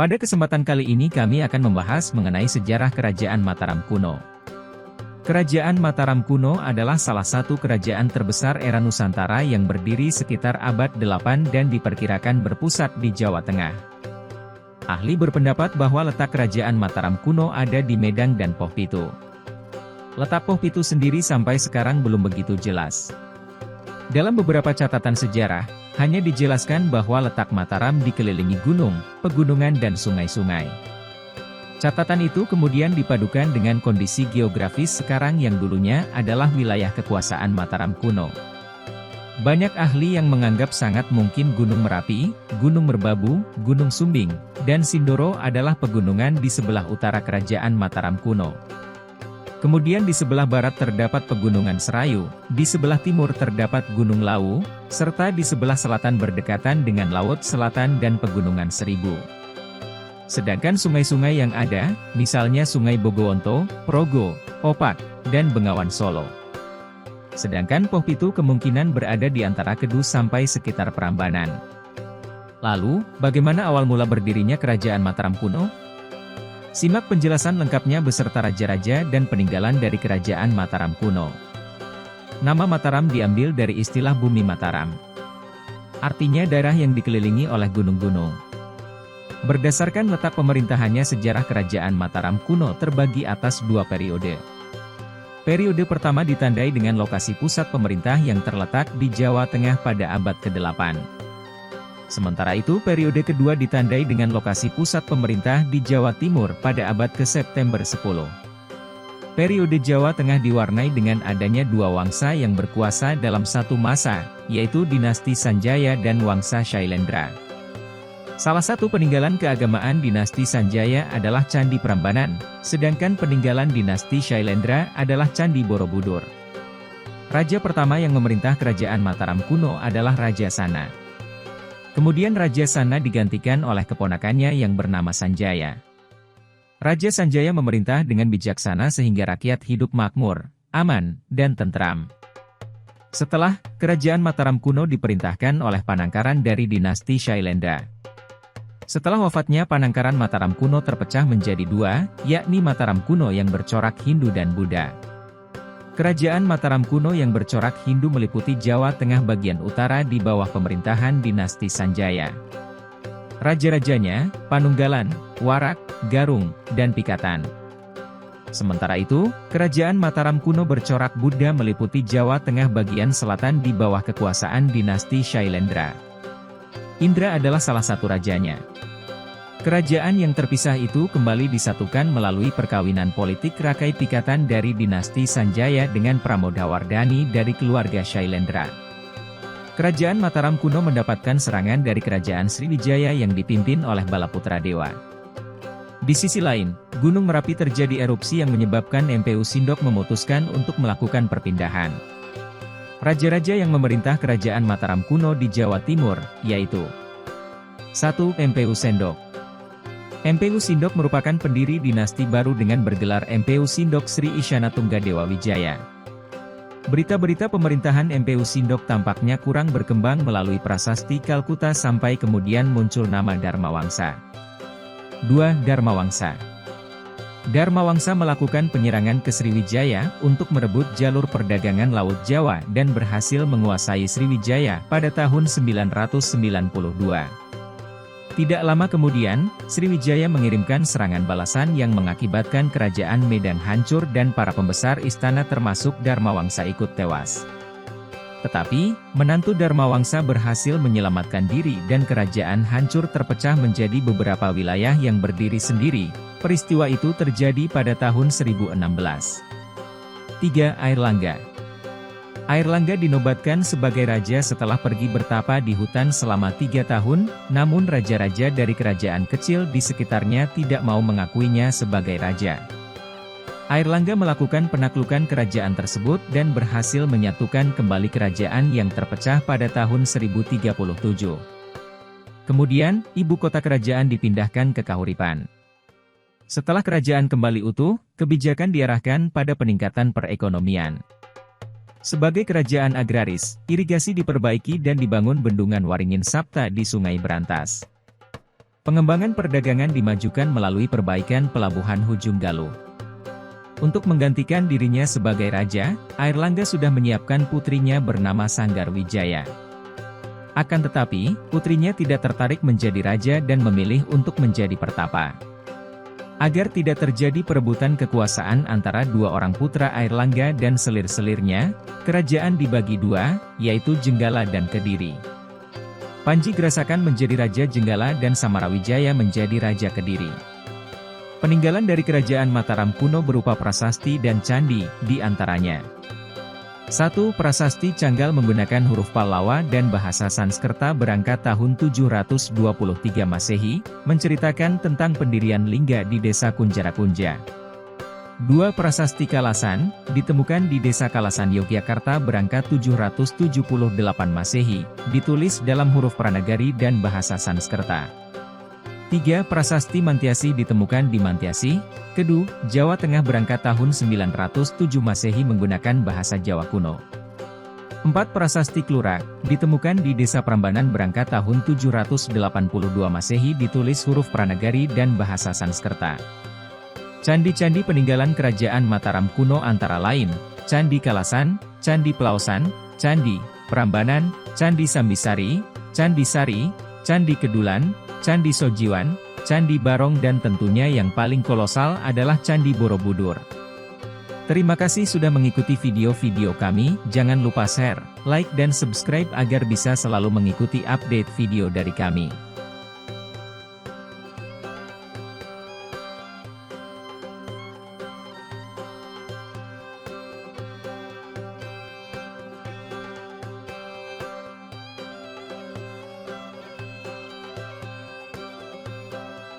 Pada kesempatan kali ini kami akan membahas mengenai sejarah Kerajaan Mataram kuno. Kerajaan Mataram kuno adalah salah satu kerajaan terbesar era Nusantara yang berdiri sekitar abad 8 dan diperkirakan berpusat di Jawa Tengah. Ahli berpendapat bahwa letak Kerajaan Mataram kuno ada di Medang dan Pohpitu. Letak Pohpitu sendiri sampai sekarang belum begitu jelas. Dalam beberapa catatan sejarah, hanya dijelaskan bahwa letak Mataram dikelilingi gunung, pegunungan dan sungai-sungai. Catatan itu kemudian dipadukan dengan kondisi geografis sekarang yang dulunya adalah wilayah kekuasaan Mataram kuno. Banyak ahli yang menganggap sangat mungkin Gunung Merapi, Gunung Merbabu, Gunung Sumbing, dan Sindoro adalah pegunungan di sebelah utara Kerajaan Mataram kuno. Kemudian di sebelah barat terdapat Pegunungan Serayu, di sebelah timur terdapat Gunung Lawu, serta di sebelah selatan berdekatan dengan Laut Selatan dan Pegunungan Seribu. Sedangkan sungai-sungai yang ada, misalnya Sungai Bogowonto, Progo, Opak, dan Bengawan Solo. Sedangkan Pohpitu kemungkinan berada di antara Kedu sampai sekitar Prambanan. Lalu, bagaimana awal mula berdirinya Kerajaan Mataram kuno? Simak penjelasan lengkapnya beserta raja-raja dan peninggalan dari Kerajaan Mataram kuno. Nama Mataram diambil dari istilah Bumi Mataram. Artinya daerah yang dikelilingi oleh gunung-gunung. Berdasarkan letak pemerintahannya, sejarah Kerajaan Mataram kuno terbagi atas dua periode. Periode pertama ditandai dengan lokasi pusat pemerintah yang terletak di Jawa Tengah pada abad ke-8. Sementara itu periode kedua ditandai dengan lokasi pusat pemerintah di Jawa Timur pada abad ke-September 10. Periode Jawa Tengah diwarnai dengan adanya dua wangsa yang berkuasa dalam satu masa, yaitu dinasti Sanjaya dan Wangsa Shailendra. Salah satu peninggalan keagamaan dinasti Sanjaya adalah Candi Prambanan, sedangkan peninggalan dinasti Shailendra adalah Candi Borobudur. Raja pertama yang memerintah Kerajaan Mataram kuno adalah Raja Sana. Kemudian Raja Sana digantikan oleh keponakannya yang bernama Sanjaya. Raja Sanjaya memerintah dengan bijaksana sehingga rakyat hidup makmur, aman, dan tentram. Setelah, Kerajaan Mataram kuno diperintahkan oleh Panangkaran dari dinasti Shailendra. Setelah wafatnya Panangkaran, Mataram kuno terpecah menjadi dua, yakni Mataram kuno yang bercorak Hindu dan Buddha. Kerajaan Mataram kuno yang bercorak Hindu meliputi Jawa Tengah bagian utara di bawah pemerintahan dinasti Sanjaya. Raja-rajanya, Panunggalan, Warak, Garung, dan Pikatan. Sementara itu, Kerajaan Mataram kuno bercorak Buddha meliputi Jawa Tengah bagian selatan di bawah kekuasaan dinasti Shailendra. Indra adalah salah satu rajanya. Kerajaan yang terpisah itu kembali disatukan melalui perkawinan politik Rakai Pikatan dari dinasti Sanjaya dengan Pramodawardhani dari keluarga Shailendra. Kerajaan Mataram kuno mendapatkan serangan dari Kerajaan Sriwijaya yang dipimpin oleh Balaputra Dewa. Di sisi lain, Gunung Merapi terjadi erupsi yang menyebabkan Empedu Sindok memutuskan untuk melakukan perpindahan. Raja-raja yang memerintah Kerajaan Mataram kuno di Jawa Timur, yaitu 1. Empedu Sendok. Empedu Sindok merupakan pendiri dinasti baru dengan bergelar Empedu Sindok Sri Isyana Tunggadewa Wijaya. Berita-berita pemerintahan Empedu Sindok tampaknya kurang berkembang melalui prasasti Kalkuta sampai kemudian muncul nama Dharmawangsa. 2. Dharmawangsa. Dharmawangsa melakukan penyerangan ke Sriwijaya untuk merebut jalur perdagangan Laut Jawa dan berhasil menguasai Sriwijaya pada tahun 992. Tidak lama kemudian, Sriwijaya mengirimkan serangan balasan yang mengakibatkan Kerajaan Medang hancur dan para pembesar istana termasuk Dharmawangsa ikut tewas. Tetapi, menantu Dharmawangsa berhasil menyelamatkan diri dan kerajaan hancur terpecah menjadi beberapa wilayah yang berdiri sendiri. Peristiwa itu terjadi pada tahun 1016. 3. Airlangga. Airlangga dinobatkan sebagai raja setelah pergi bertapa di hutan selama 3 tahun, namun raja-raja dari kerajaan kecil di sekitarnya tidak mau mengakuinya sebagai raja. Airlangga melakukan penaklukan kerajaan tersebut dan berhasil menyatukan kembali kerajaan yang terpecah pada tahun 1037. Kemudian, ibu kota kerajaan dipindahkan ke Kahuripan. Setelah kerajaan kembali utuh, kebijakan diarahkan pada peningkatan perekonomian. Sebagai kerajaan agraris, irigasi diperbaiki dan dibangun bendungan Waringin Sapta di Sungai Berantas. Pengembangan perdagangan dimajukan melalui perbaikan pelabuhan Hujung Galuh. Untuk menggantikan dirinya sebagai raja, Airlangga sudah menyiapkan putrinya bernama Sanggar Wijaya. Akan tetapi, putrinya tidak tertarik menjadi raja dan memilih untuk menjadi pertapa. Agar tidak terjadi perebutan kekuasaan antara dua orang putra Airlangga dan selir-selirnya, kerajaan dibagi dua, yaitu Jenggala dan Kediri. Panji Grasakan menjadi Raja Jenggala dan Samarawijaya menjadi Raja Kediri. Peninggalan dari kerajaan Mataram kuno berupa prasasti dan candi, di antaranya. 1. Prasasti Canggal menggunakan huruf Pallawa dan bahasa Sanskerta berangkat tahun 723 Masehi, menceritakan tentang pendirian lingga di desa Kunjarakunja. 2. Prasasti Kalasan, ditemukan di desa Kalasan Yogyakarta berangkat 778 Masehi, ditulis dalam huruf Pranagari dan bahasa Sanskerta. 3. Prasasti Mantiasi ditemukan di Mantiasi, Kedu, Jawa Tengah berangkat tahun 907 Masehi menggunakan bahasa Jawa kuno. 4. Prasasti Klurak, ditemukan di desa Prambanan berangkat tahun 782 Masehi ditulis huruf Pranagari dan bahasa Sanskerta. Candi-candi peninggalan kerajaan Mataram kuno antara lain, Candi Kalasan, Candi Pelausan, Candi Prambanan, Candi Sambisari, Candi Sari, Candi Kedulan, Candi Sojiwan, Candi Barong dan tentunya yang paling kolosal adalah Candi Borobudur. Terima kasih sudah mengikuti video-video kami, jangan lupa share, like dan subscribe agar bisa selalu mengikuti update video dari kami.